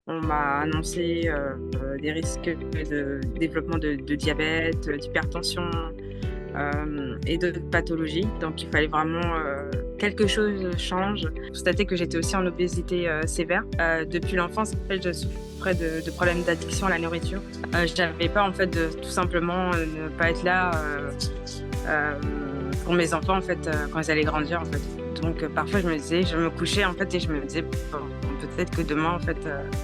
On m'a annoncé des risques de développement de diabète, d'hypertension et d'autres pathologies. Donc il fallait vraiment quelque chose change. J'ai constaté que j'étais aussi en obésité sévère. Depuis l'enfance, en fait, je souffrais de problèmes d'addiction à la nourriture. J'avais peur en fait de tout simplement ne pas être là euh, pour mes enfants en fait quand ils allaient grandir en fait. Donc parfois je me couchais en fait et je me disais bon, peut-être que demain en fait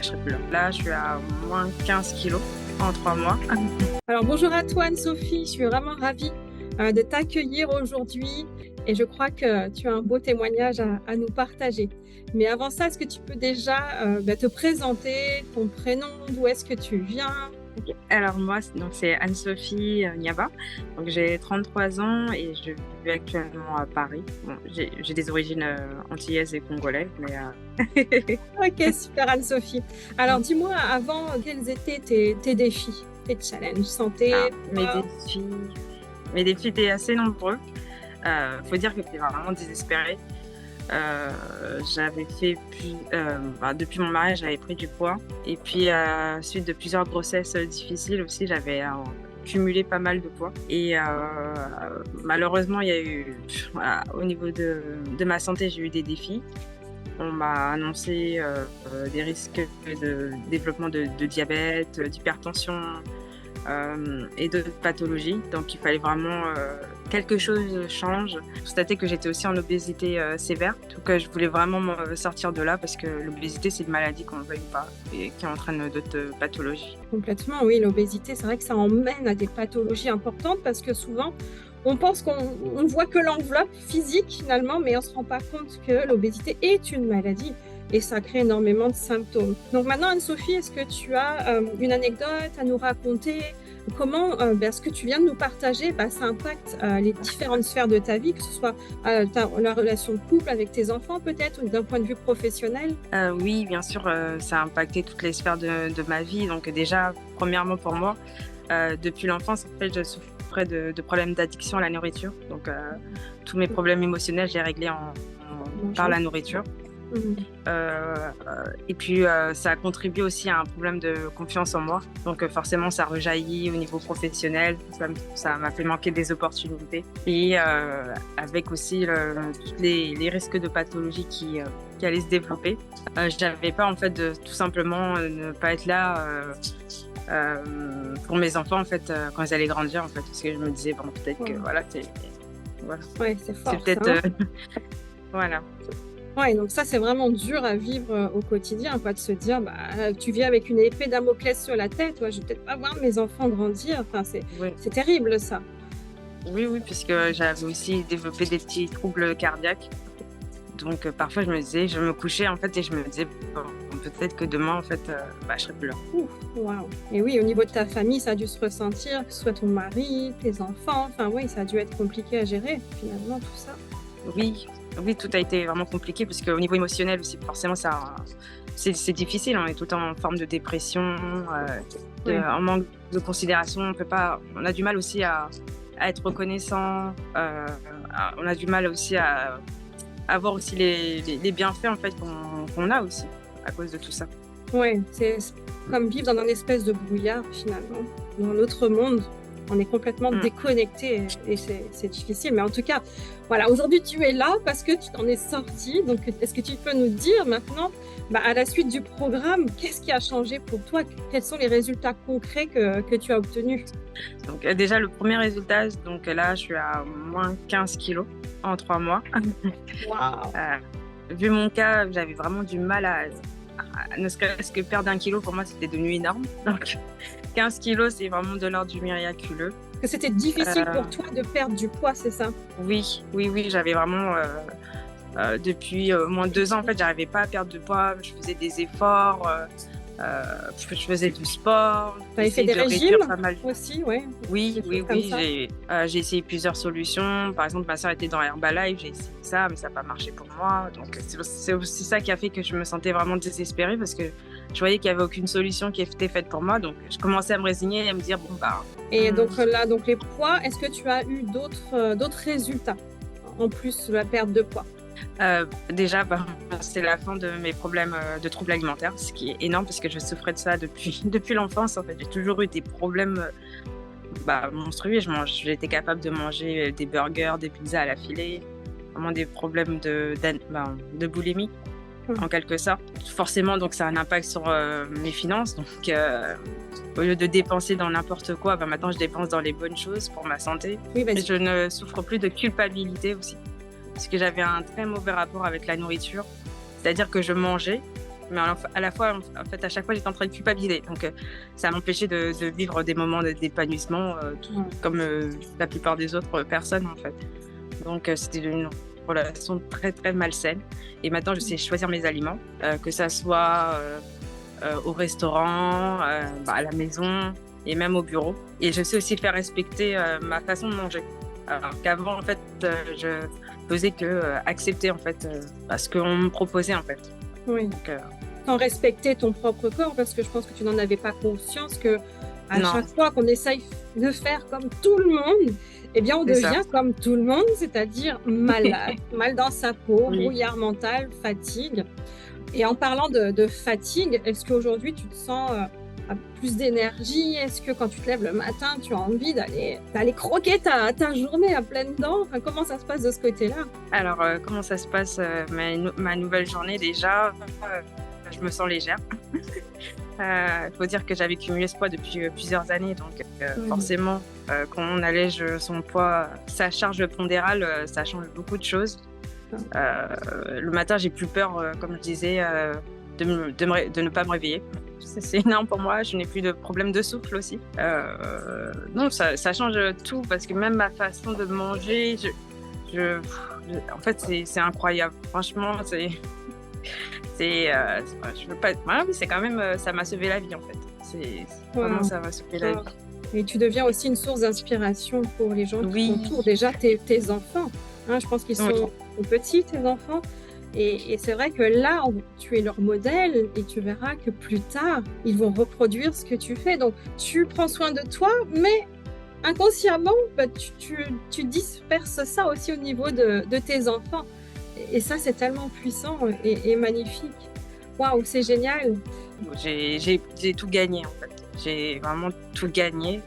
je serai plus là. Là je suis à moins 15 kilos en 3 mois. Alors bonjour à toi Anne-Sophie, je suis vraiment ravie de t'accueillir aujourd'hui et je crois que tu as un beau témoignage à nous partager. Mais avant ça, est-ce que tu peux déjà te présenter, ton prénom, d'où est-ce que tu viens? Alors moi donc c'est Anne-Sophie Niaba, donc j'ai 33 ans et je vis actuellement à Paris. Bon, j'ai des origines antillaises et congolaises, mais Ok, super Anne-Sophie. Alors dis-moi avant, quels étaient tes défis, tes challenges, santé, mes poids? défis étaient assez nombreux. Faut dire que j'étais vraiment désespérée. J'avais fait depuis mon mariage, j'avais pris du poids. Et puis, suite de plusieurs grossesses difficiles aussi, j'avais cumulé pas mal de poids. Et malheureusement, il y a eu, voilà, au niveau de ma santé, j'ai eu des défis. On m'a annoncé des risques de développement de diabète, d'hypertension et d'autres pathologies. Donc il fallait vraiment quelque chose change. J'ai constaté que j'étais aussi en obésité sévère. Donc je voulais vraiment me sortir de là parce que l'obésité, c'est une maladie qu'on ne veut pas et qui entraîne d'autres pathologies. Complètement, oui, l'obésité, c'est vrai que ça emmène à des pathologies importantes parce que souvent, on pense qu'on voit que l'enveloppe physique finalement, mais on ne se rend pas compte que l'obésité est une maladie et ça crée énormément de symptômes. Donc maintenant, Anne-Sophie, est-ce que tu as une anecdote à nous raconter? Comment ce que tu viens de nous partager, ça impacte les différentes sphères de ta vie, que ce soit la relation de couple avec tes enfants peut-être, ou d'un point de vue professionnel? Oui, bien sûr, ça a impacté toutes les sphères de ma vie. Donc déjà, premièrement pour moi, depuis l'enfance, en fait, je souffrais de problèmes d'addiction à la nourriture. Donc tous mes problèmes émotionnels, j'ai réglé par la nourriture. Et puis ça a contribué aussi à un problème de confiance en moi. Donc forcément, ça rejaillit au niveau professionnel. Ça m'a fait manquer des opportunités. Et avec aussi tous les risques de pathologie qui allaient se développer. J'avais peur en fait de tout simplement ne pas être là pour mes enfants en fait quand ils allaient grandir en fait. Parce que je me disais bon peut-être que voilà, Ouais, c'est fort, c'est peut-être ça. voilà. Ouais, donc ça, c'est vraiment dur à vivre au quotidien, quoi, de se dire, tu vis avec une épée Damoclès sur la tête, ouais, je vais peut-être pas voir mes enfants grandir. Enfin, Oui. c'est terrible, ça. Oui, puisque j'avais aussi développé des petits troubles cardiaques. Donc parfois je me couchais en fait et je me disais bon, peut-être que demain en fait je serai plus là. Ouf, waouh. Et oui, au niveau de ta famille, ça a dû se ressentir, que ce soit ton mari, tes enfants, enfin oui, ça a dû être compliqué à gérer, finalement, tout ça. Oui, tout a été vraiment compliqué parce qu'au niveau émotionnel aussi, forcément, c'est difficile. On est tout le temps en forme de dépression, en manque de considération. On a du mal aussi à être reconnaissant. On a du mal aussi à voir aussi les bienfaits en fait qu'on a aussi à cause de tout ça. Ouais, c'est comme vivre dans un espèce de brouillard, finalement, dans un autre monde. On est complètement déconnecté et c'est difficile. Mais en tout cas, voilà, aujourd'hui, tu es là parce que tu t'en es sorti. Donc, est-ce que tu peux nous dire maintenant, à la suite du programme, qu'est-ce qui a changé pour toi? Quels sont les résultats concrets que tu as obtenus? Donc déjà, le premier résultat, donc là, je suis à moins 15 kilos en 3 mois. Waouh! Vu mon cas, j'avais vraiment du mal à ne serait-ce que perdre 1 kilo, pour moi, c'était devenu énorme. Donc 15 kilos, c'est vraiment de l'ordre du miraculeux. Que c'était difficile pour toi de perdre du poids, c'est ça? Oui, j'avais vraiment depuis au moins 2 ans, en fait, j'arrivais pas à perdre de poids. Je faisais des efforts, je faisais du sport. Tu avais fait des régimes aussi, ouais? Oui, Comme ça. j'ai essayé plusieurs solutions. Par exemple, ma soeur était dans Herbalife, j'ai essayé ça, mais ça n'a pas marché pour moi. Donc c'est aussi ça qui a fait que je me sentais vraiment désespérée parce que je voyais qu'il n'y avait aucune solution qui était faite pour moi. Donc je commençais à me résigner et à me dire bon bah. Et donc là, donc les poids, est-ce que tu as eu d'autres résultats en plus de la perte de poids? Déjà, bah, c'est la fin de mes problèmes de troubles alimentaires, ce qui est énorme parce que je souffrais de ça depuis, depuis l'enfance. En fait, j'ai toujours eu des problèmes bah, monstrueux. J'étais capable de manger des burgers, des pizzas à la filée, vraiment des problèmes de boulimie en quelque sorte. Forcément, donc ça a un impact sur mes finances. Donc, au lieu de dépenser dans n'importe quoi, bah, maintenant je dépense dans les bonnes choses pour ma santé. Oui, Et je ne souffre plus de culpabilité aussi. Parce que j'avais un très mauvais rapport avec la nourriture. C'est-à-dire que je mangeais, mais à la fois, en fait, à chaque fois, j'étais en train de culpabiliser. Donc, ça m'empêchait de vivre des moments d'épanouissement, comme la plupart des autres personnes, en fait. Donc, c'était une relation très, très malsaine. Et maintenant, je sais choisir mes aliments, que ça soit au restaurant, à la maison et même au bureau. Et je sais aussi faire respecter ma façon de manger. Alors qu'avant, en fait, je faisais que accepter en fait ce qu'on me proposait en fait. Oui. Donc, sans respecter ton propre corps, parce que je pense que tu n'en avais pas conscience que à non. chaque fois qu'on essaye de faire comme tout le monde, eh bien on C'est devient ça. comme tout le monde, c'est-à-dire malade, mal dans sa peau, Oui. brouillard mental, fatigue. Et en parlant de fatigue, est-ce qu'aujourd'hui tu te sens plus d'énergie? Est-ce que quand tu te lèves le matin, tu as envie d'aller croquer ta journée à pleines dents? Enfin, comment ça se passe de ce côté-là? Alors, comment ça se passe ma nouvelle journée déjà je me sens légère. Il faut dire que j'avais cumulé ce poids depuis plusieurs années, donc forcément, quand on allège son poids, sa charge pondérale, ça change beaucoup de choses. Le matin, j'ai plus peur, comme je disais, de ne pas me réveiller. C'est énorme pour moi, je n'ai plus de problème de souffle aussi. Non, ça change tout, parce que même ma façon de manger, en fait, c'est incroyable. Franchement, je veux pas. Voilà, mais c'est quand même, ça m'a sauvé la vie en fait. Vraiment, ça m'a sauvé la vie. Et tu deviens aussi une source d'inspiration pour les gens qui t'entourent. Déjà, tes enfants. Hein, je pense qu'ils sont petits, tes enfants. Et c'est vrai que là, tu es leur modèle et tu verras que plus tard, ils vont reproduire ce que tu fais. Donc, tu prends soin de toi, mais inconsciemment, bah, tu disperses ça aussi au niveau de tes enfants. Et ça, c'est tellement puissant et magnifique. Waouh, c'est génial. J'ai tout gagné en fait. J'ai vraiment tout gagné.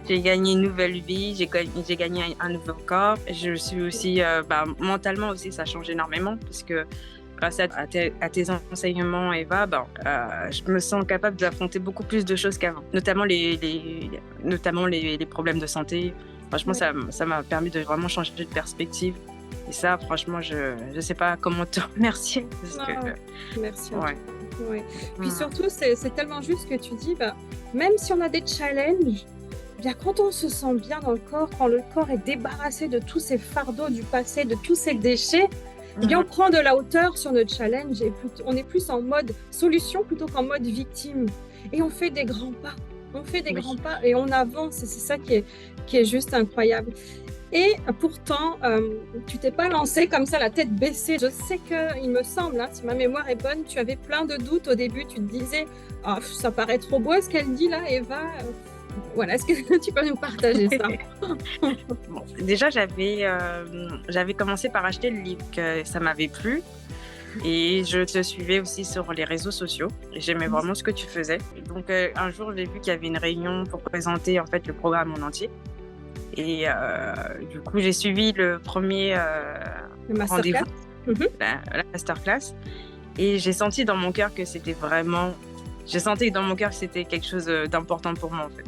J'ai gagné une nouvelle vie, j'ai gagné un nouveau corps. Je suis aussi, mentalement aussi, ça change énormément parce que grâce à tes enseignements, Eva, je me sens capable d'affronter beaucoup plus de choses qu'avant, notamment les problèmes de santé. Franchement, ça m'a permis de vraiment changer de perspective. Et ça, franchement, je ne sais pas comment te remercier. Merci. Ouais. Puis surtout, c'est tellement juste ce que tu dis. Même si on a des challenges, bien, quand on se sent bien dans le corps, quand le corps est débarrassé de tous ces fardeaux du passé, de tous ces déchets, eh bien, on prend de la hauteur sur notre challenge et on est plus en mode solution plutôt qu'en mode victime. Et on fait des grands pas. Grands pas et on avance. C'est ça qui est juste incroyable. Et pourtant, tu t'es pas lancée comme ça, la tête baissée. Je sais que, il me semble, si ma mémoire est bonne, tu avais plein de doutes au début. Tu te disais, ça paraît trop beau ce qu'elle dit là, Eva. Voilà, est-ce que tu peux nous partager ça? Bon, déjà, j'avais commencé par acheter le livre, que ça m'avait plu. Et je te suivais aussi sur les réseaux sociaux. Et j'aimais vraiment ce que tu faisais. Et donc, un jour, j'ai vu qu'il y avait une réunion pour présenter en fait le programme en entier. Et du coup, j'ai suivi le premier rendez-vous, la masterclass. Et j'ai senti dans mon cœur que c'était vraiment... J'ai senti dans mon cœur que c'était quelque chose d'important pour moi, en fait.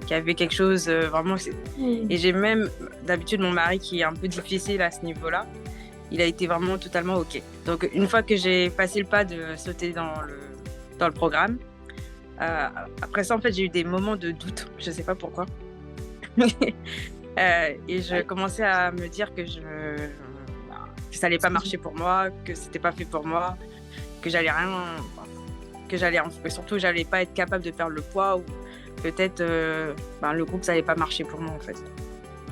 Qu'il y avait quelque chose vraiment... Et j'ai même, d'habitude, mon mari qui est un peu difficile à ce niveau-là, il a été vraiment totalement OK. Donc, une fois que j'ai passé le pas de sauter dans le programme, après ça, en fait, j'ai eu des moments de doute. Je ne sais pas pourquoi. Et je commençais à me dire que ça allait pas marcher pour moi, que c'était pas fait pour moi, que surtout j'allais pas être capable de perdre le poids ou peut-être le groupe ça allait pas marcher pour moi en fait.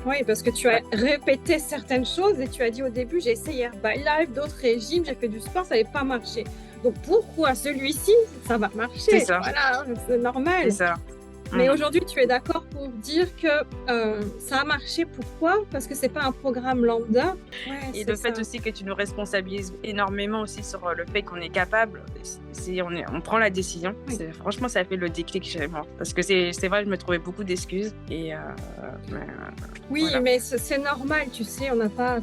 Oui, parce que tu as répété certaines choses et tu as dit au début j'ai essayé Herbalife, d'autres régimes, j'ai fait du sport, ça n'avait pas marché. Donc pourquoi celui-ci ça va marcher? C'est ça. Voilà, c'est normal. C'est ça. Mais aujourd'hui, tu es d'accord pour dire que ça a marché. Pourquoi? Parce que c'est pas un programme lambda. Ouais, Et c'est le ça. fait aussi que tu nous responsabilises énormément aussi sur le fait qu'on est capable, on prend la décision. Oui. Franchement, ça a fait le déclic chez moi. Parce que c'est vrai, je me trouvais beaucoup d'excuses. Oui, voilà. mais c'est normal, tu sais,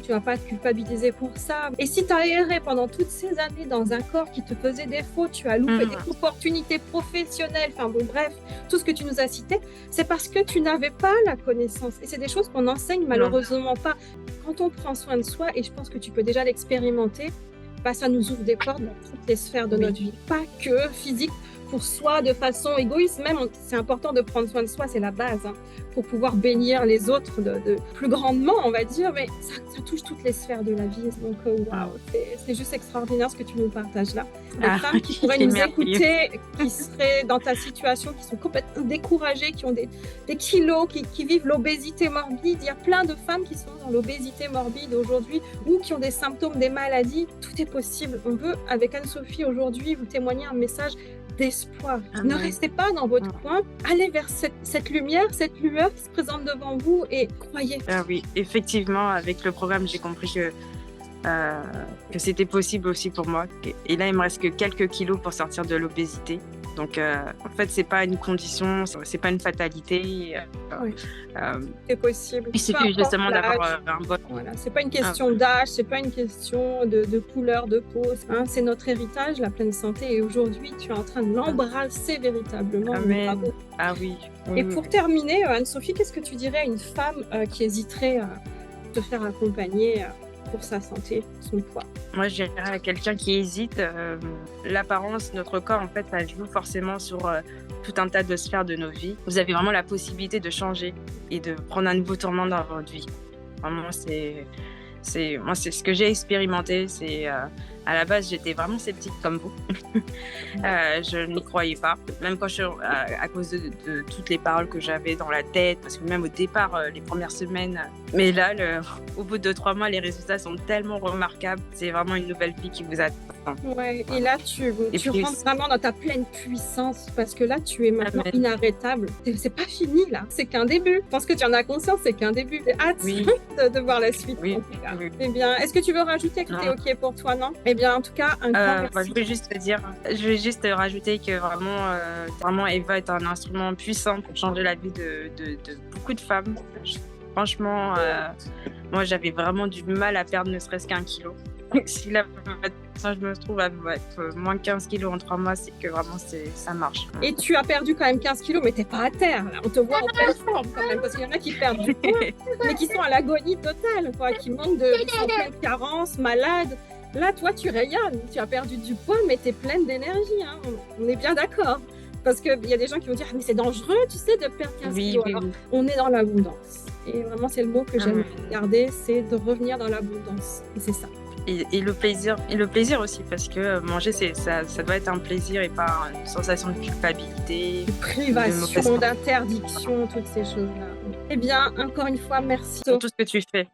tu vas pas te culpabiliser pour ça. Et si tu as erré pendant toutes ces années dans un corps qui te faisait défaut, tu as loupé des opportunités professionnelles, enfin bon, bref, tout ce que tu nous as cité, c'est parce que tu n'avais pas la connaissance. Et c'est des choses qu'on enseigne malheureusement pas. Quand on prend soin de soi, et je pense que tu peux déjà l'expérimenter, bah, ça nous ouvre des portes dans toutes les sphères de notre vie, pas que physique, pour soi de façon égoïste. Même, c'est important de prendre soin de soi, c'est la base, hein, pour pouvoir bénir les autres de plus grandement, on va dire, mais ça touche toutes les sphères de la vie. Donc, waouh, c'est juste extraordinaire ce que tu nous partages là. Les femmes qui pourraient nous écouter, qui seraient dans ta situation, qui sont complètement découragées, qui ont des kilos, qui vivent l'obésité morbide. Il y a plein de femmes qui sont dans l'obésité morbide aujourd'hui ou qui ont des symptômes, des maladies. Tout est possible. On veut, avec Anne-Sophie aujourd'hui, vous témoigner un message d'espoir. Ne restez pas dans votre coin, allez vers cette lumière, cette lueur qui se présente devant vous et croyez. Ah oui, effectivement, avec le programme, j'ai compris que c'était possible aussi pour moi. Et là, il me reste que quelques kilos pour sortir de l'obésité. Donc, en fait, c'est pas une condition, c'est pas une fatalité. C'est possible. Il suffit justement d'avoir un bon. Voilà, c'est pas une question d'âge, c'est pas une question de couleur de peau. Hein, c'est notre héritage, la pleine santé. Et aujourd'hui, tu es en train de l'embrasser véritablement. Amen. Ah oui. Et pour terminer, Anne-Sophie, qu'est-ce que tu dirais à une femme qui hésiterait à te faire accompagner pour sa santé, son poids? Moi, je dirais à quelqu'un qui hésite, l'apparence, notre corps, en fait, ça joue forcément sur tout un tas de sphères de nos vies. Vous avez vraiment la possibilité de changer et de prendre un nouveau tournant dans votre vie. Vraiment, moi, c'est ce que j'ai expérimenté. À la base, j'étais vraiment sceptique comme vous. Je n'y croyais pas, même quand à cause de toutes les paroles que j'avais dans la tête, parce que même au départ, les premières semaines. Mais là, au bout de 3 mois, les résultats sont tellement remarquables. C'est vraiment une nouvelle vie qui vous attend. Ouais, et là, tu rentres vraiment dans ta pleine puissance, parce que là, tu es maintenant inarrêtable. C'est pas fini, là. C'est qu'un début. Je pense que tu en as conscience, c'est qu'un début. J'ai hâte de voir la suite. Oui. Eh bien, est-ce que tu veux rajouter que t'es OK pour toi, non? Eh bien, en tout cas, un grand merci. Je vais juste rajouter que vraiment Eva est un instrument puissant pour changer la vie de beaucoup de femmes. Franchement, moi, j'avais vraiment du mal à perdre ne serait-ce qu'1 kilo. Si là, je me trouve à être moins de 15 kilos en 3 mois, c'est que vraiment, ça marche. Et tu as perdu quand même 15 kilos, mais t'es pas à terre. Là. On te voit en pleine forme quand même, parce qu'il y en a qui perdent du poids, mais qui sont à l'agonie totale, quoi, qui manquent qui sont en pleine carence, malades. Là, toi, tu rayonnes. Tu as perdu du poids, mais t'es pleine d'énergie. Hein. On est bien d'accord. Parce qu'il y a des gens qui vont dire « mais c'est dangereux, tu sais, de perdre 15 kilos. » Alors, on est dans l'abondance. Et vraiment, c'est le mot que j'aime garder, c'est de revenir dans l'abondance. Et c'est ça. Et le plaisir aussi, parce que manger, ça doit être un plaisir et pas une sensation de culpabilité. De privation, d'interdiction, toutes ces choses-là. Eh bien, encore une fois, merci. Pour tout ce que tu fais.